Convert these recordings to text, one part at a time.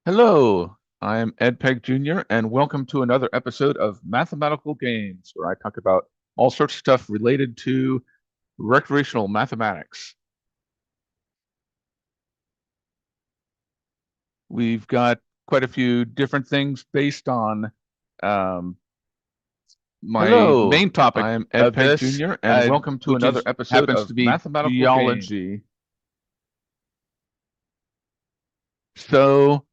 Hello, I'm Ed Pegg Jr., and welcome to another episode of Mathematical Games, where I talk about all sorts of stuff related to recreational mathematics. We've got quite a few different things based on um, my Hello, main topic I'm Ed of Pegg this, Jr., and welcome to which another is episode happens of to be Mathematical Games. geology. So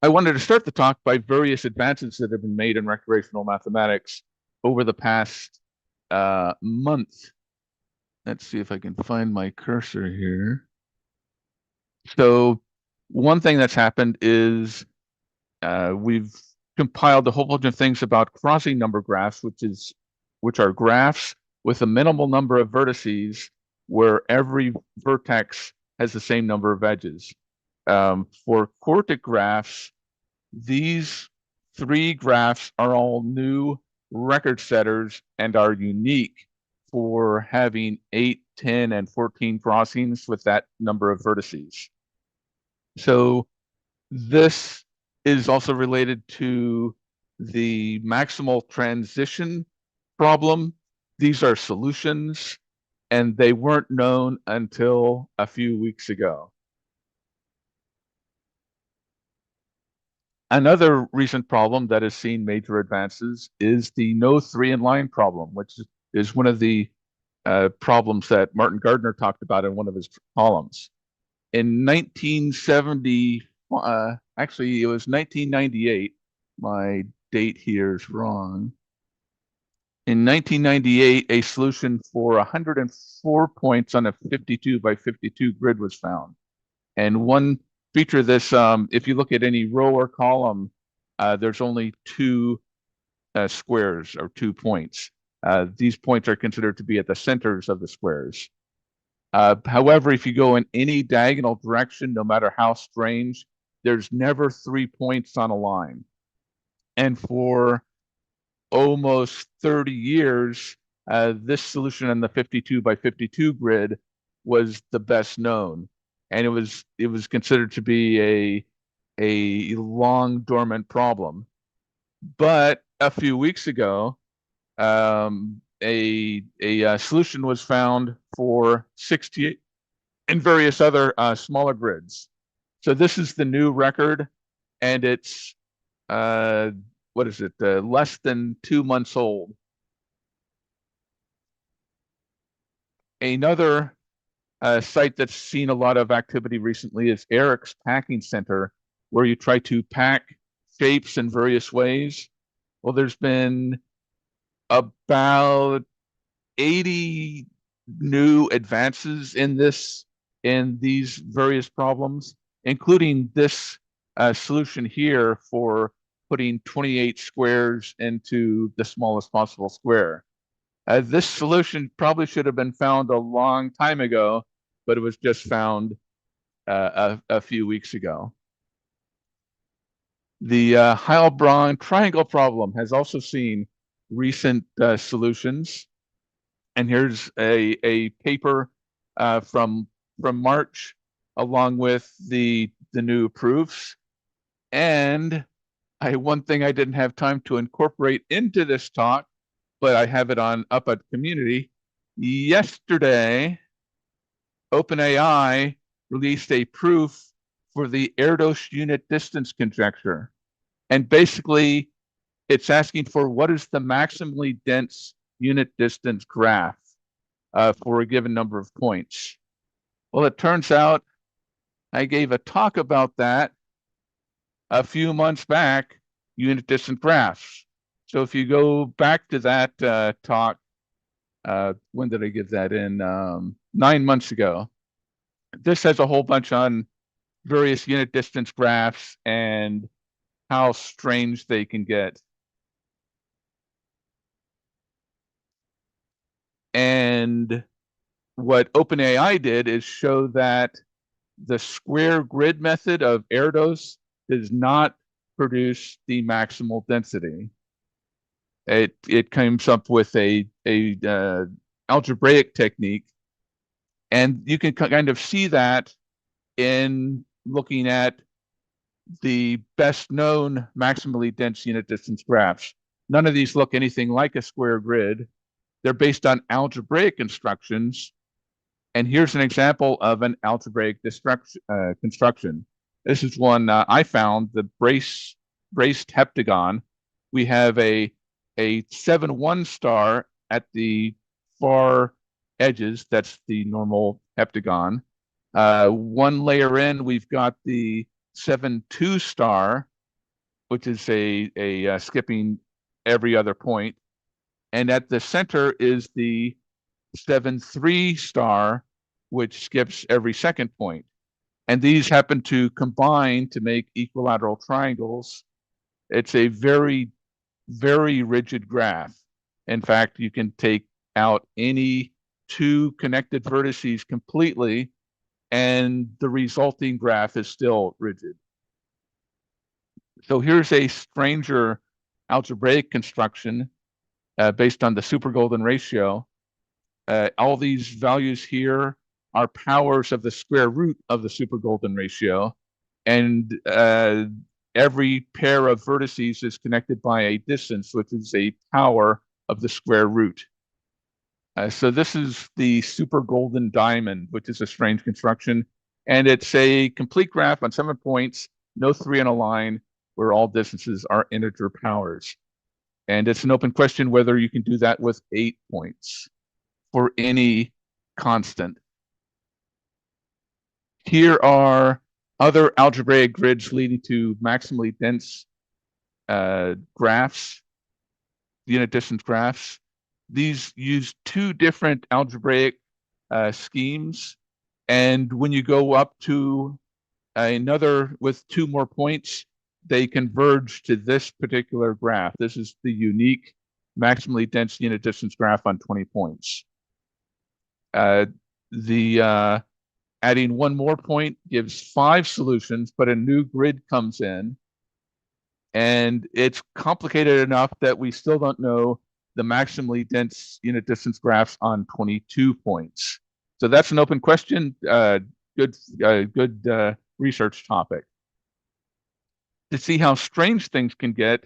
I wanted to start the talk by various advances that have been made in recreational mathematics over the past month. Let's see if I can find my cursor here. So one thing that's happened is we've compiled a whole bunch of things about crossing number graphs, which are graphs with a minimal number of vertices where every vertex has the same number of edges. For quartic graphs, these three graphs are all new record setters and are unique for having 8, 10, and 14 crossings with that number of vertices. So this is also related to the maximal transition problem. These are solutions, and they weren't known until a few weeks ago. Another recent problem that has seen major advances is the no three in line problem, which is one of the problems that Martin Gardner talked about in one of his columns. In 1970, actually, it was 1998. My date here is wrong. In 1998, a solution for 104 points on a 52 by 52 grid was found. And one feature of this, if you look at any row or column, there's only two squares or 2 points. These points are considered to be at the centers of the squares. However, if you go in any diagonal direction, no matter how strange, there's never 3 points on a line. And for almost 30 years, this solution on the 52 by 52 grid was the best known. And it was considered to be a long dormant problem. But a few weeks ago, a solution was found for 68 and various other smaller grids. So this is the new record, and it's uh, what is it? Less than 2 months old. Another site that's seen a lot of activity recently is Eric's Packing Center, where you try to pack shapes in various ways. Well, there's been about 80 new advances in these various problems, including this solution here for putting 28 squares into the smallest possible square. This solution probably should have been found a long time ago, but it was just found a few weeks ago. The Heilbronn triangle problem has also seen recent solutions. And here's a paper from March along with the new proofs. And one thing I didn't have time to incorporate into this talk, but I have it on up at community. Yesterday, OpenAI released a proof for the Erdos unit distance conjecture. And basically, it's asking for what is the maximally dense unit distance graph for a given number of points. Well, it turns out I gave a talk about that a few months back, unit distance graphs. So if you go back to that talk, when did I give that in? 9 months ago. This has a whole bunch on various unit distance graphs and how strange they can get. And what OpenAI did is show that the square grid method of Erdos does not produce the maximal density. It comes up with a algebraic technique, and you can kind of see that in looking at the best known maximally dense unit distance graphs. None of these look anything like a square grid. They're based on algebraic instructions. And here's an example of an algebraic construction. This is one I found, the braced heptagon. We have a 7-1 star at the far edges. That's the normal heptagon. One layer in, we've got the 7-2 star, which is a skipping every other point. And at the center is the 7-3 star, which skips every second point. And these happen to combine to make equilateral triangles. It's a very, very rigid graph. In fact, you can take out any two connected vertices completely, and the resulting graph is still rigid. So here's a stranger algebraic construction based on the super golden ratio. All these values here are powers of the square root of the super golden ratio. And every pair of vertices is connected by a distance, which is a power of the square root. So this is the super golden diamond, which is a strange construction. And it's a complete graph on 7 points, no 3 in a line, where all distances are integer powers. And it's an open question whether you can do that with 8 points for any constant. Here are other algebraic grids leading to maximally dense graphs, unit distance graphs. These use two different algebraic schemes. And when you go up to another with 2 more points, they converge to this particular graph. This is the unique maximally dense unit distance graph on 20 points. Adding 1 more point gives 5 solutions, but a new grid comes in. And it's complicated enough that we still don't know the maximally dense unit distance graphs on 22 points. So that's an open question. Good research topic. To see how strange things can get,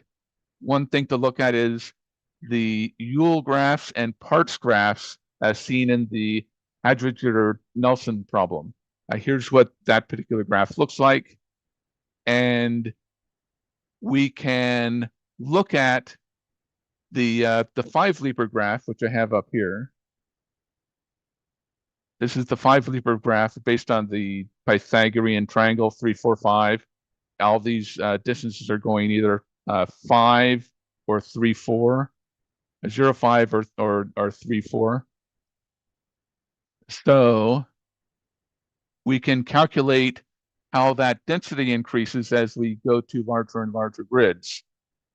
one thing to look at is the Yule graphs and parts graphs as seen in the Hadwiger-Nelson problem. Here's what that particular graph looks like. And we can look at the 5-Leaper graph, which I have up here. This is the 5-Leaper graph based on the Pythagorean triangle 3, 4, 5. All these distances are going either 5 or 3, 4, 0, 5 or 3, 4. So we can calculate how that density increases as we go to larger and larger grids.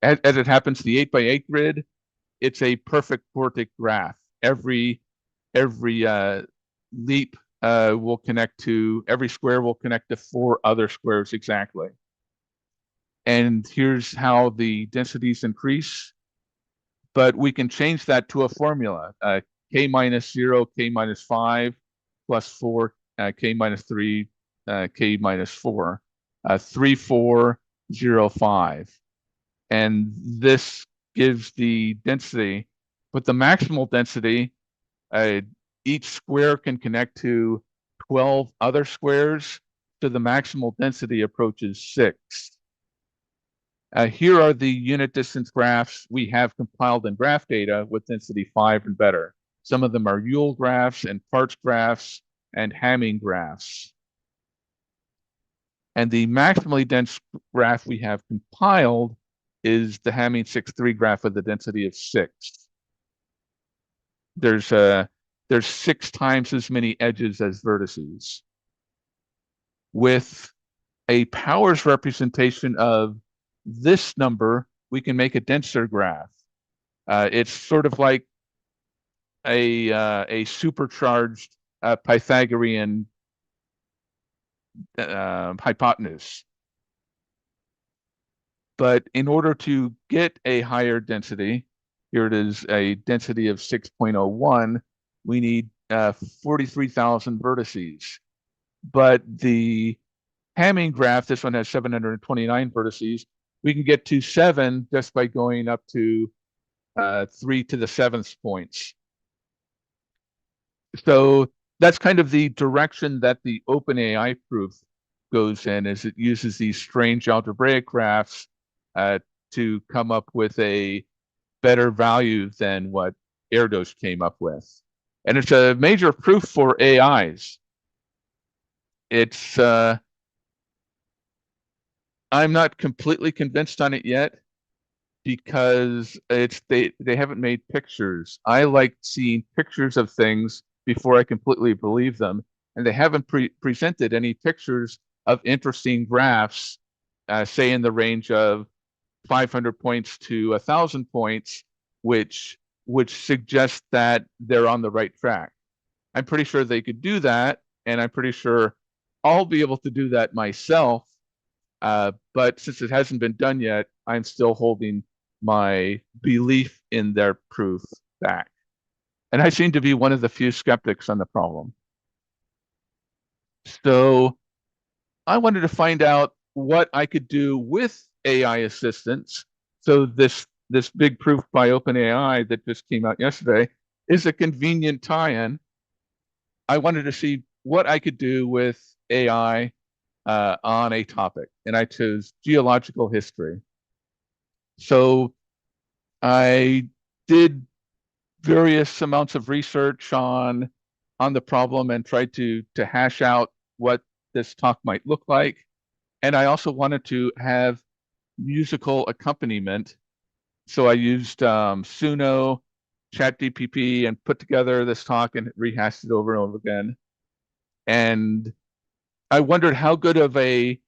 As it happens, the 8x8 grid, it's a perfect quartic graph. Every leap will connect to, every square will connect to 4 other squares exactly. And here's how the densities increase. But we can change that to a formula. K minus 0, K minus 5, plus 4, K minus 3, K minus 4, 3, 4, 0, 5. And this gives the density, but the maximal density, each square can connect to 12 other squares, so the maximal density approaches 6. Here are the unit distance graphs we have compiled in graph data with density 5 and better. Some of them are Yule graphs and parts graphs and Hamming graphs. And the maximally dense graph we have compiled is the Hamming 6-3 graph with the density of 6. There's 6 times as many edges as vertices. With a powers representation of this number, we can make a denser graph. It's sort of like a supercharged Pythagorean hypotenuse. But in order to get a higher density, here it is, a density of 6.01, we need 43,000 vertices. But the Hamming graph, this one has 729 vertices. We can get to 7 just by going up to 3 to the 7th points. So that's kind of the direction that the OpenAI proof goes in, is it uses these strange algebraic graphs to come up with a better value than what Erdos came up with. And it's a major proof for AIs. It's I'm not completely convinced on it yet because they haven't made pictures. I like seeing pictures of things before I completely believe them, and they haven't presented any pictures of interesting graphs, say in the range of 500 points to 1,000 points, which suggest that they're on the right track. I'm pretty sure they could do that, and I'm pretty sure I'll be able to do that myself. But since it hasn't been done yet, I'm still holding my belief in their proof back. And I seem to be one of the few skeptics on the problem. So I wanted to find out what I could do with AI assistance. So this big proof by OpenAI that just came out yesterday is a convenient tie-in. I wanted to see what I could do with AI on a topic, and I chose geological history. So I did various amounts of research on the problem and tried to hash out what this talk might look like. And I also wanted to have musical accompaniment. So I used Suno, ChatGPT, and put together this talk and rehashed it over and over again. And I wondered how good of a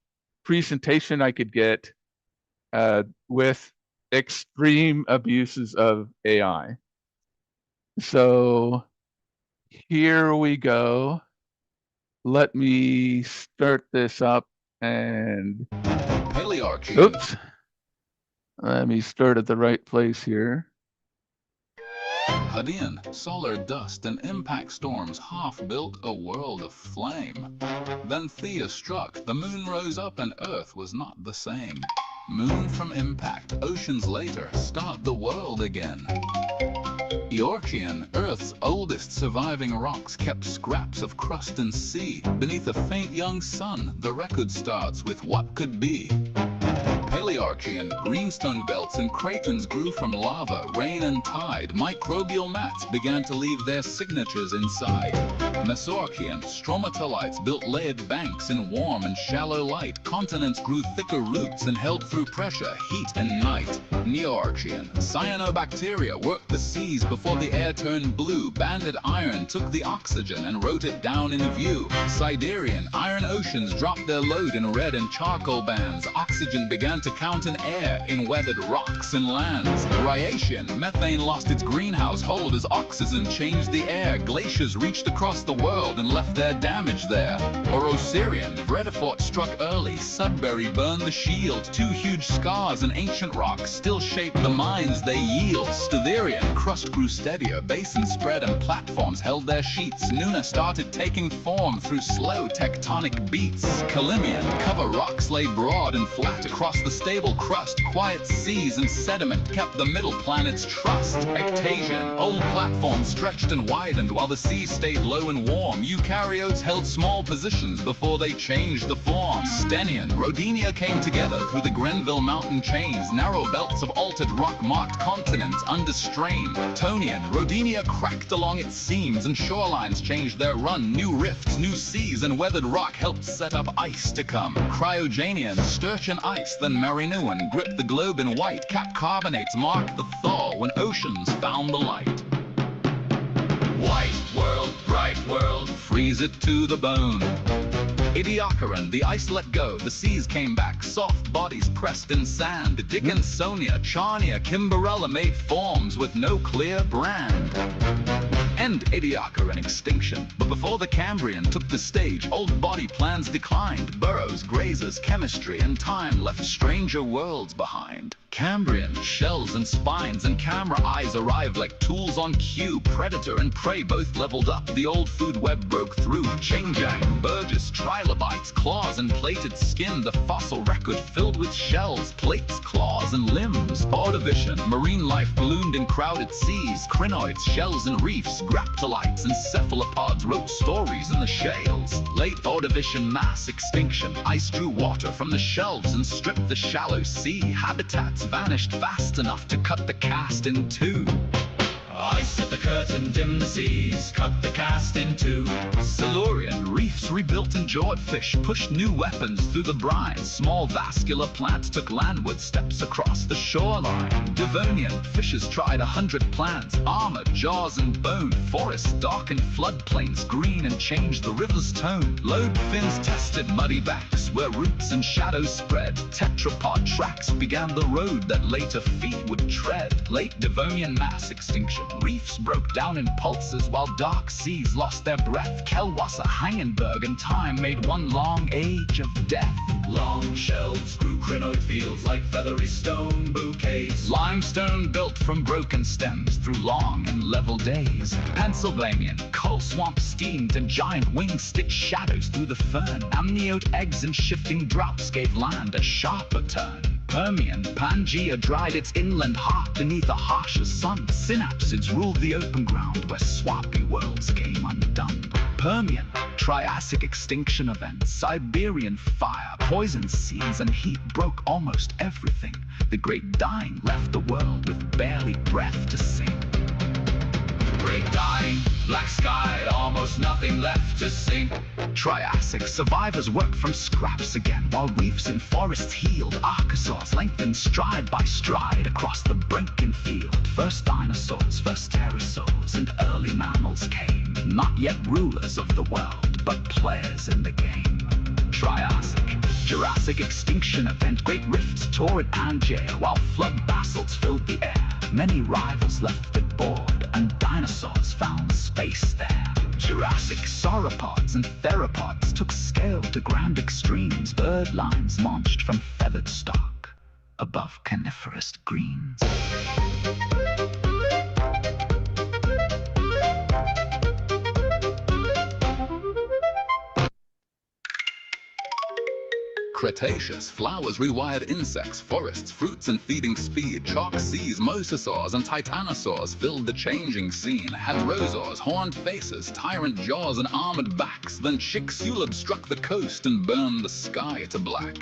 presentation I could get with extreme abuses of AI. So here we go. Let me start this up and Palearchy. Oops. Let me start at the right place here. Hadean, solar dust and impact storms half built a world of flame. Then Thea struck, the moon rose up and Earth was not the same. Moon from impact, oceans later, start the world again. Eorchian, Earth's oldest surviving rocks, kept scraps of crust and sea. Beneath a faint young sun, the record starts with what could be. Palearchean, greenstone belts and cratons grew from lava, rain and tide. Microbial mats began to leave their signatures inside. Mesorchian, stromatolites built layered banks in warm and shallow light. Continents grew thicker roots and held through pressure, heat and night. Neoarchean, cyanobacteria worked the seas before the air turned blue. Banded iron took the oxygen and wrote it down in view. Siderian, iron oceans dropped their load in red and charcoal bands. Oxygen began to count in air in weathered rocks and lands. Rhyatian, methane lost its greenhouse hold as oxygen changed the air. Glaciers reached across the world and left their damage there. Orosirian, Vredefort struck early. Sudbury burned the shield. Two huge scars in ancient rocks still shape the mines they yield. Stetherian, crust grew steadier. Basins spread and platforms held their sheets. Nuna started taking form through slow tectonic beats. Kalimian, cover rocks lay broad and flat across the stable crust. Quiet seas and sediment kept the middle planet's trust. Ectasian, old platforms stretched and widened while the sea stayed low and warm. Eukaryotes held small positions before they changed the form. Stenian, Rodinia came together through the Grenville mountain chains. Narrow belts of altered rock marked continents under strain. Tonian, Rodinia cracked along its seams and shorelines changed their run. New rifts, new seas, and weathered rock helped set up ice to come. Cryogenian, Sturgeon ice, then Marinuan gripped the globe in white. Cap carbonates marked the thaw when oceans found the light. White world, bright world, freeze it to the bone. Ediacaran, the ice let go, the seas came back, soft bodies pressed in sand. Dickinsonia, Charnia, Kimberella made forms with no clear brand. End Ediacaran extinction, but before the Cambrian took the stage, old body plans declined. Burrows, grazers, chemistry, and time left stranger worlds behind. Cambrian shells and spines and camera eyes arrived like tools on cue. Predator and prey both leveled up, the old food web broke through. Changjang, Burgess, trilobites, claws and plated skin, the fossil record filled with shells, plates, claws and limbs. Ordovician, marine life ballooned in crowded seas. Crinoids, shells and reefs, graptolites and cephalopods wrote stories in the shales. Late Ordovician mass extinction, ice drew water from the shelves and stripped the shallow sea. Habitats vanished fast enough to cut the cast in two. Ice at the curtain dimmed the seas, cut the cast in two. Silurian reefs rebuilt and jawed fish pushed new weapons through the brine. Small vascular plants took landward steps across the shoreline. Devonian fishes tried 100 plans, armor, jaws and bone. Forests darkened floodplains green and changed the river's tone. Lobe fins tested muddy banks where roots and shadows spread. Tetrapod tracks began the road that later feet would tread. Late Devonian mass extinction, reefs broke down in pulses while dark seas lost their breath. Kelwasser, Hangenberg, and time made one long age of death. Long shelves grew crinoid fields like feathery stone bouquets. Limestone built from broken stems through long and level days. Pennsylvanian coal swamps steamed and giant wings stitched shadows through the fern. Amniote eggs and shifting droughts gave land a sharper turn. Permian, Pangea dried its inland heart beneath a harsher sun. Synapsids ruled the open ground where swampy worlds came undone. Permian, Triassic extinction event, Siberian fire, poison seas and heat broke almost everything. The great dying left the world with barely breath to sing. Great dying, black sky, almost nothing left to sing. Triassic survivors worked from scraps again, while reefs and forests healed. Archosaurs lengthened stride by stride across the Brinken field. First dinosaurs, first pterosaurs, and early mammals came. Not yet rulers of the world, but players in the game. Triassic, Jurassic extinction event, great rifts tore at Pangea, while flood basalts filled the air. Many rivals left it bored, and dinosaurs found space there. Jurassic sauropods and theropods took scale to grand extremes. Bird lines launched from feathered stock above coniferous greens. Cretaceous, flowers rewired insects, forests, fruits and feeding speed. Chalk seas, mosasaurs and titanosaurs filled the changing scene. Hadrosaurs, horned faces, tyrant jaws and armored backs. Then Chicxulub struck the coast and burned the sky to black.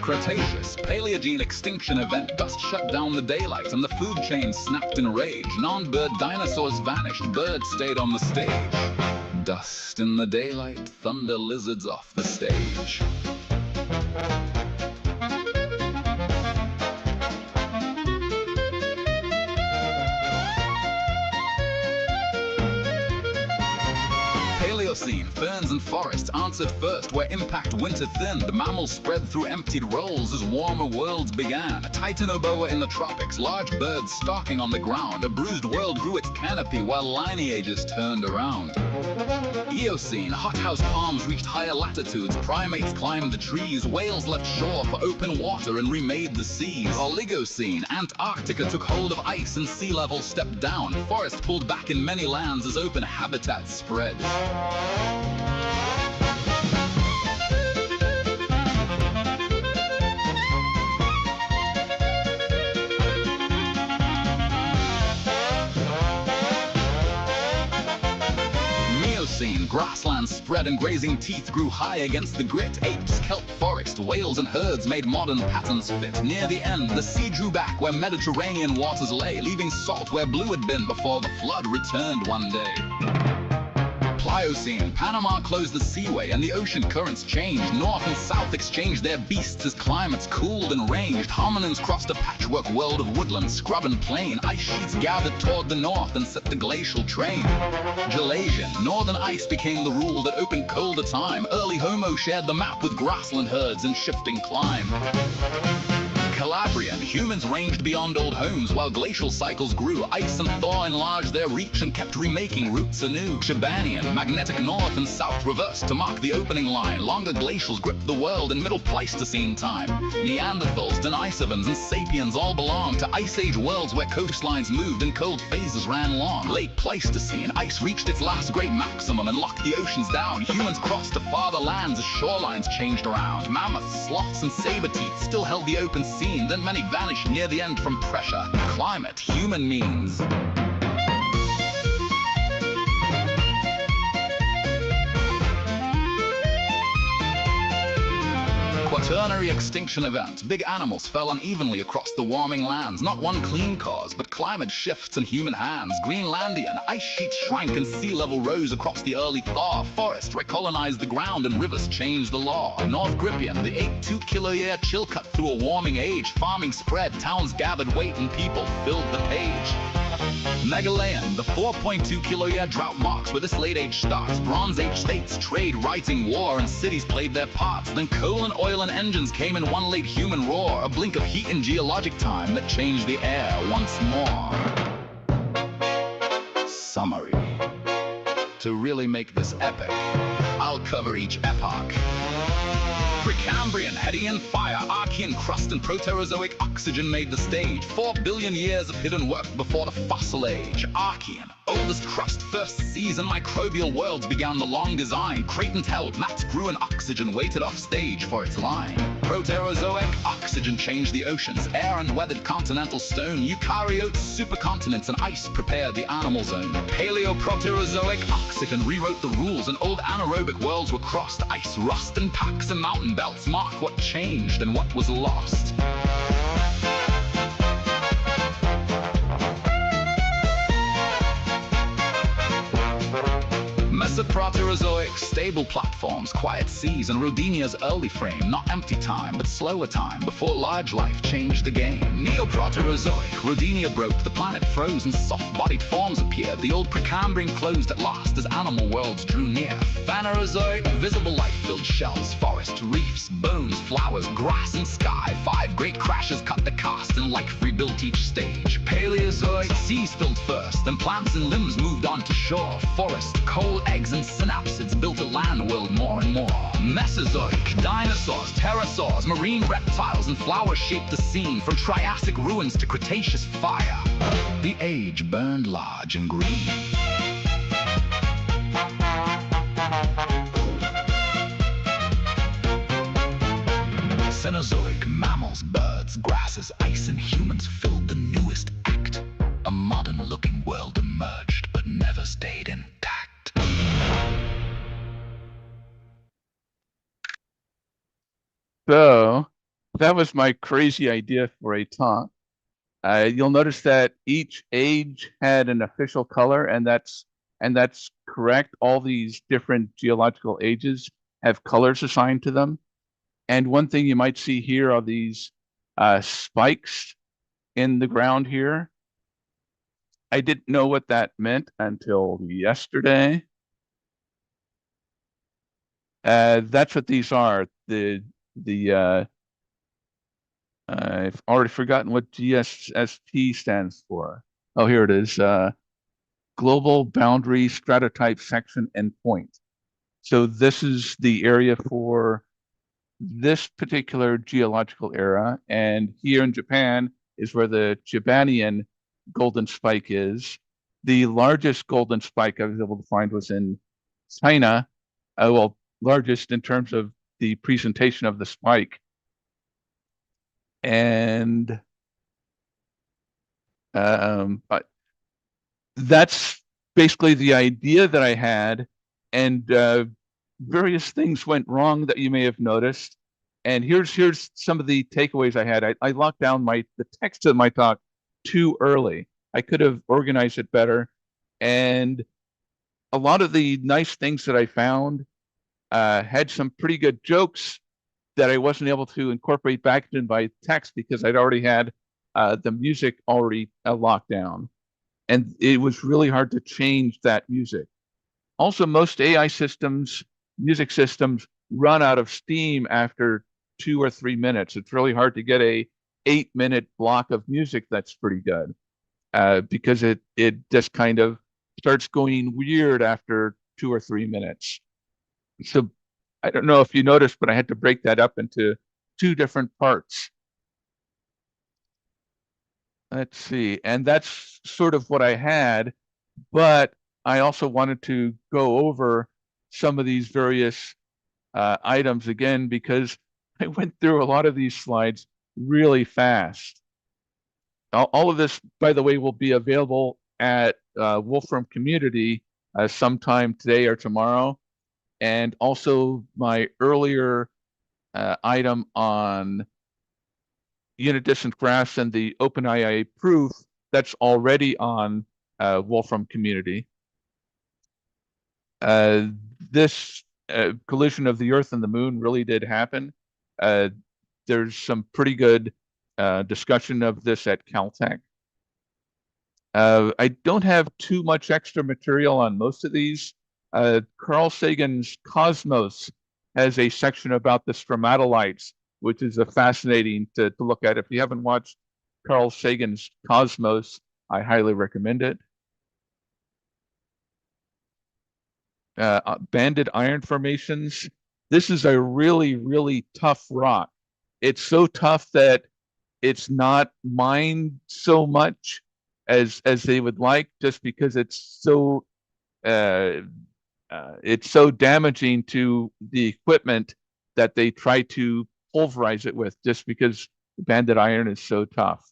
Cretaceous, Paleogene extinction event, dust shut down the daylight and the food chain snapped in rage. Non-bird dinosaurs vanished, birds stayed on the stage. Dust in the daylight, thunder lizards off the stage. Paleocene, ferns and forests answered first where impact winter thinned. Mammals spread through emptied rolls as warmer worlds began. Titanoboa in the tropics, large birds stalking on the ground. A bruised world grew its canopy while lineages turned around. Eocene, hothouse palms reached higher latitudes. Primates climbed the trees. Whales left shore for open water and remade the seas. Oligocene, Antarctica took hold of ice and sea level stepped down. Forest pulled back in many lands as open habitats spread. Grasslands spread and grazing teeth grew high against the grit. Apes, kelp forest, whales and herds made modern patterns fit. Near the end, the sea drew back where Mediterranean waters lay, leaving salt where blue had been before the flood returned one day. Pliocene, Panama closed the seaway and the ocean currents changed. North and south exchanged their beasts as climates cooled and ranged. Hominins crossed a patchwork world of woodland, scrub and plain. Ice sheets gathered toward the north and set the glacial train. Gelasian, northern ice became the rule that opened colder time. Early Homo shared the map with grassland herds and shifting climb. Calabrian, humans ranged beyond old homes while glacial cycles grew. Ice and thaw enlarged their reach and kept remaking routes anew. Shibanian, magnetic north and south reversed to mark the opening line. Longer glacials gripped the world in middle Pleistocene time. Neanderthals, Denisovans, and Sapiens all belong to Ice Age worlds where coastlines moved and cold phases ran long. Late Pleistocene, ice reached its last great maximum and locked the oceans down. Humans crossed to farther lands as shorelines changed around. Mammoths, sloths, and saber-teeth still held the open scene, then many vanished near the end from pressure. Climate, human means. Quaternary extinction event. Big animals fell unevenly across the warming lands. Not one clean cause, but climate shifts in human hands. Greenlandian, ice sheets shrank and sea level rose across the early thaw. Forest recolonized the ground and rivers changed the law. North Grippian, the 8.2-kilo-year chill cut through a warming age. Farming spread, towns gathered weight and people filled the page. Megalaean, the 4.2-kilo-year drought marks where this late age starts. Bronze Age states, trade, writing, war, and cities played their parts. Then coal and oil and engines came in one late human roar. A blink of heat in geologic time that changed the air once more. Summary. To really make this epic, I'll cover each epoch. Precambrian, Hadean fire, Archean crust, and Proterozoic oxygen made the stage. 4 billion years of hidden work before the fossil age. Archean, oldest crust, first seas, and microbial worlds began the long design. Cratons held, mats grew, and oxygen waited off stage for its line. Proterozoic oxygen changed the oceans, air and weathered continental stone. Eukaryotes, supercontinents, and ice prepared the animal zone. Paleoproterozoic oxygen rewrote the rules, and old anaerobic worlds were crossed. Ice, rust, and packs and mountain belts mark what changed and what was lost. Mesoproterozoic, stable platforms, quiet seas, and Rodinia's early frame. Not empty time, but slower time, before large life changed the game. Neoproterozoic, Rodinia broke, the planet froze, and soft-bodied forms appeared. The old Precambrian closed at last as animal worlds drew near. Phanerozoic, visible life filled shells, forests, reefs, bones, flowers, grass, and sky. 5 great crashes cut the cast, and life rebuilt each stage. Paleozoic, seas filled first, then plants and limbs moved on to shore. Forest, coal, eggs, and synapsids built a land world more and more. Mesozoic, dinosaurs, pterosaurs, marine reptiles, and flowers shaped the scene. From Triassic ruins to Cretaceous fire, the age burned large and green. Cenozoic, mammals, birds, grasses, ice, and humans filled the newest act. A modern-looking world emerged, but never stayed intact. So that was my crazy idea for a talk. You'll notice that each age had an official color, and that's correct. All these different geological ages have colors assigned to them. And one thing you might see here are these spikes in the ground here. I didn't know what that meant until yesterday. That's what these are. I've already forgotten what GSST stands for. Oh, here it is. Global Boundary Stratotype Section Endpoint. So this is the area for this particular geological era, and here in Japan is where the Chibanian golden spike is. The largest golden spike I was able to find was in China. Well, largest in terms of the presentation of the spike. And that's basically the idea that I had, and various things went wrong that you may have noticed. And here's some of the takeaways I had. I locked down the text of my talk too early. I could have organized it better. And a lot of the nice things that I found had some pretty good jokes that I wasn't able to incorporate back in my text because I'd already had the music already locked down. And it was really hard to change that music. Also, most AI systems, music systems, run out of steam after 2 or 3 minutes. It's really hard to get a 8-minute block of music that's pretty good, because it just kind of starts going weird after 2 or 3 minutes. So I don't know if you noticed, but I had to break that up into two different parts. Let's see. And that's sort of what I had, but I also wanted to go over some of these various items again because I went through a lot of these slides really fast. All of this, by the way, will be available at Wolfram Community sometime today or tomorrow. And also my earlier item on unit distance graphs and the OpenIA proof that's already on Wolfram Community. This collision of the Earth and the Moon really did happen. There's some pretty good discussion of this at Caltech. I don't have too much extra material on most of these. Carl Sagan's Cosmos has a section about the stromatolites, which is a fascinating to look at. If you haven't watched Carl Sagan's Cosmos, I highly recommend it. Banded iron formations. This is a really, really tough rock. It's so tough that it's not mined so much as they would like, just because it's so damaging to the equipment that they try to pulverize it with, just because banded iron is so tough.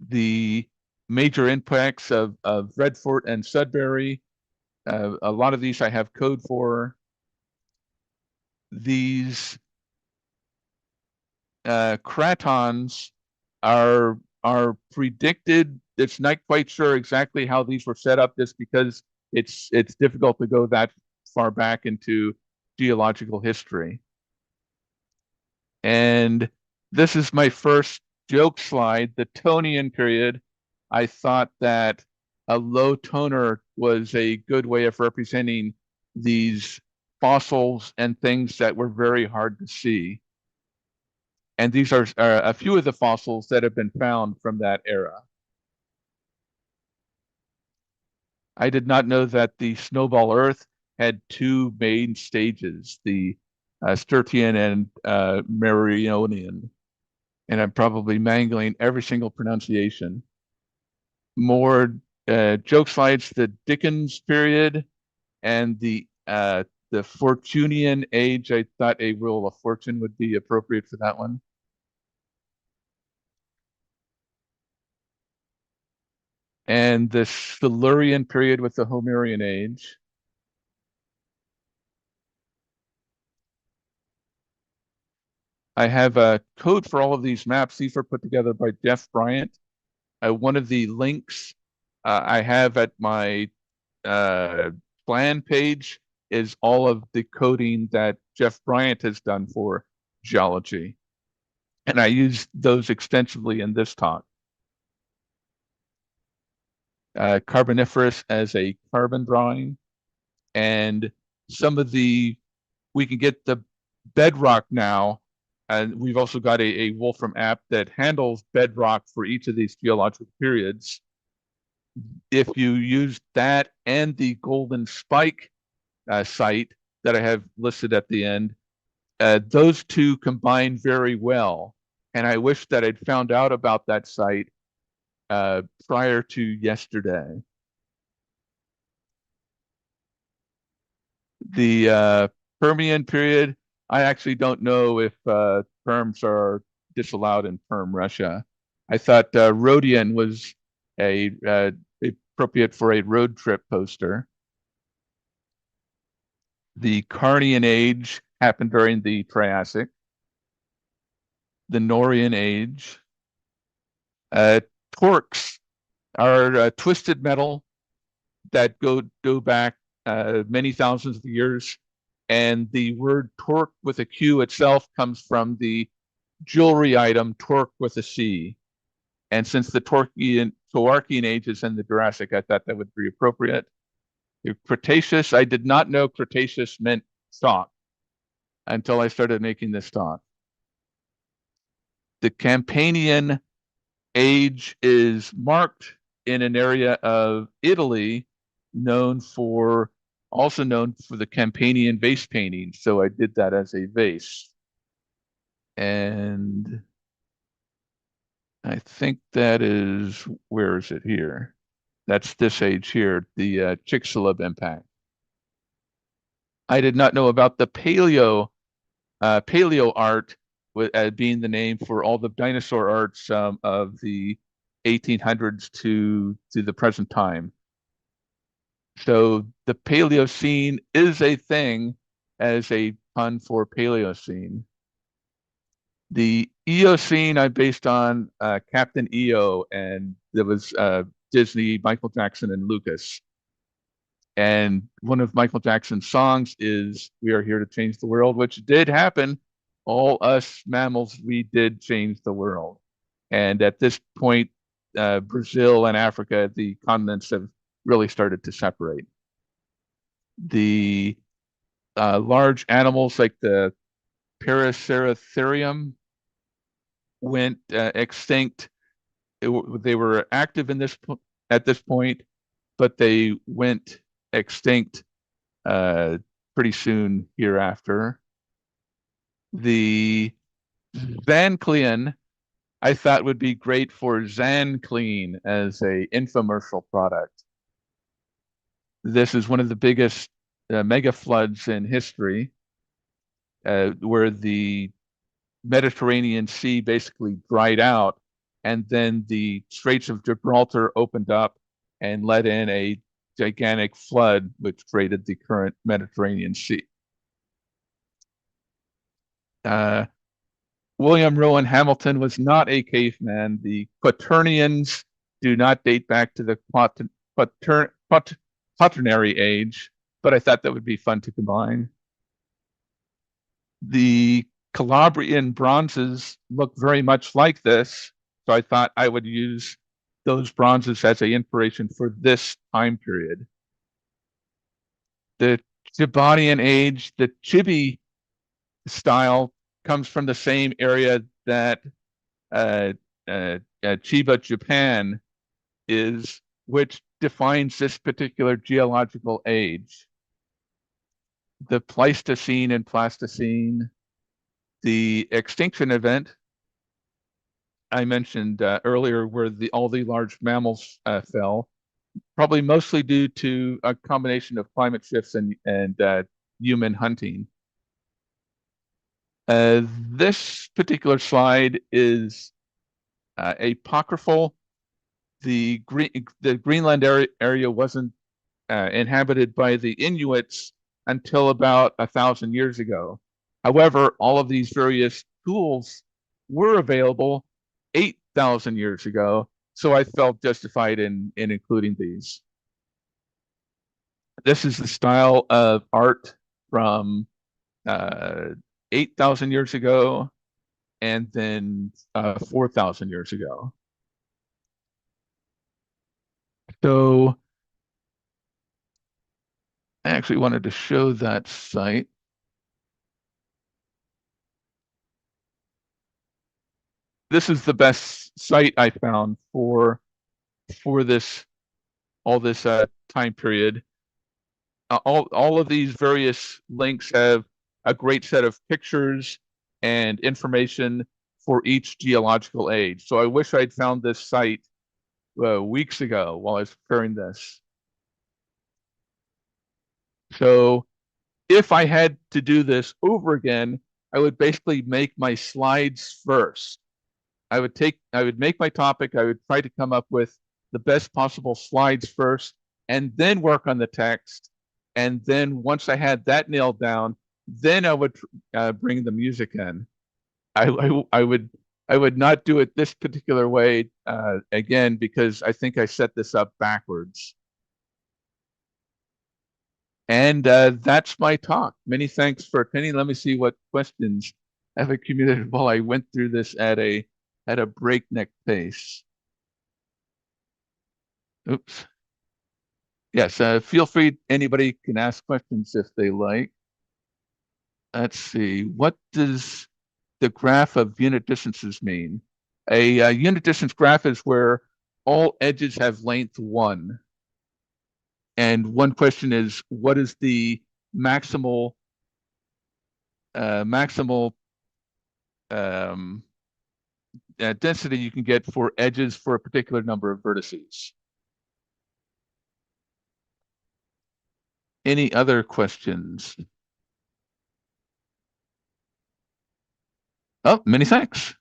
The major impacts of Redfort and Sudbury, a lot of these I have code for. These cratons are predicted. It's not quite sure exactly how these were set up, just because it's difficult to go that far back into geological history. And this is my first joke slide, the Tonian period. I thought that a low toner was a good way of representing these fossils and things that were very hard to see. And these are a few of the fossils that have been found from that era. I did not know that the snowball Earth had two main stages, the Sturtian and Marionian. And I'm probably mangling every single pronunciation. More joke slides, the Dickens period and the Fortunian age. I thought a Wheel of Fortune would be appropriate for that one. And the Silurian period with the Homerian age. I have a code for all of these maps. These were put together by Jeff Bryant. One of the links I have at my plan page is all of the coding that Jeff Bryant has done for geology. And I use those extensively in this talk. Carboniferous as a carbon drawing. And some of we can get the bedrock now. And we've also got a Wolfram app that handles bedrock for each of these geological periods. If you use that and the Golden Spike site that I have listed at the end, those two combine very well. And I wish that I'd found out about that site prior to yesterday. The Permian period, I actually don't know if perms are disallowed in Perm Russia. I thought Rhodian was appropriate for a road trip poster. The Carnian age happened during the Triassic. The Norian age. Torques are twisted metal that go back many thousands of years. And the word torque with a Q itself comes from the jewelry item torque with a C. And since the Toarcian age is in the Jurassic, I thought that would be appropriate. The Cretaceous, I did not know Cretaceous meant stock until I started making this talk. The Campanian age is marked in an area of Italy also known for the Campanian vase painting. So I did that as a vase. And I think that is, where is it here? That's this age here, the Chicxulub impact. I did not know about the paleo art being the name for all the dinosaur arts of the 1800s to the present time. So the Paleocene is a thing as a pun for Paleocene. The Eocene I based on Captain EO, and there was Disney, Michael Jackson, and Lucas. And one of Michael Jackson's songs is "We Are Here to Change the World," which did happen. All us mammals, we did change the world. And at this point, Brazil and Africa, the continents have really started to separate. The large animals like the Paraceratherium went extinct. They were active at this point, but they went extinct pretty soon hereafter. The Zanclean I thought would be great for Zanclean as a infomercial product. This is one of the biggest mega floods in history, where the Mediterranean Sea basically dried out, and then the Straits of Gibraltar opened up and let in a gigantic flood, which created the current Mediterranean Sea. William Rowan Hamilton was not a caveman. The Quaternions do not date back to the Quaternary age, but I thought that would be fun to combine. The Calabrian bronzes look very much like this, so I thought I would use those bronzes as an inspiration for this time period. The Chibanian age, the Chibi style comes from the same area that Chiba, Japan is, which defines this particular geological age. The Pleistocene and Plastocene, the extinction event I mentioned earlier, where all the large mammals fell, probably mostly due to a combination of climate shifts and human hunting. This particular slide is apocryphal. The Greenland area wasn't inhabited by the Inuits until about 1,000 years ago. However, all of these various tools were available 8,000 years ago, so I felt justified in including these. This is the style of art from 8,000 years ago and then 4,000 years ago. So I actually wanted to show that site. This is the best site I found for this all this time period. All of these various links have a great set of pictures and information for each geological age. So I wish I'd found this site weeks ago while I was preparing this. So if I had to do this over again, I would basically make my slides first. I would make my topic, I would try to come up with the best possible slides first, and then work on the text. And then once I had that nailed down, then I would bring the music in. I would not do it this particular way again, because I think I set this up backwards. And that's my talk. Many thanks for attending. Let me see what questions have accumulated while I went through this at a breakneck pace. Oops. Yes, feel free. Anybody can ask questions if they like. Let's see. What does the graph of unit distances mean? A unit distance graph is where all edges have length 1. And one question is, what is the maximal maximal um, density you can get for edges for a particular number of vertices? Any other questions? Oh, many thanks.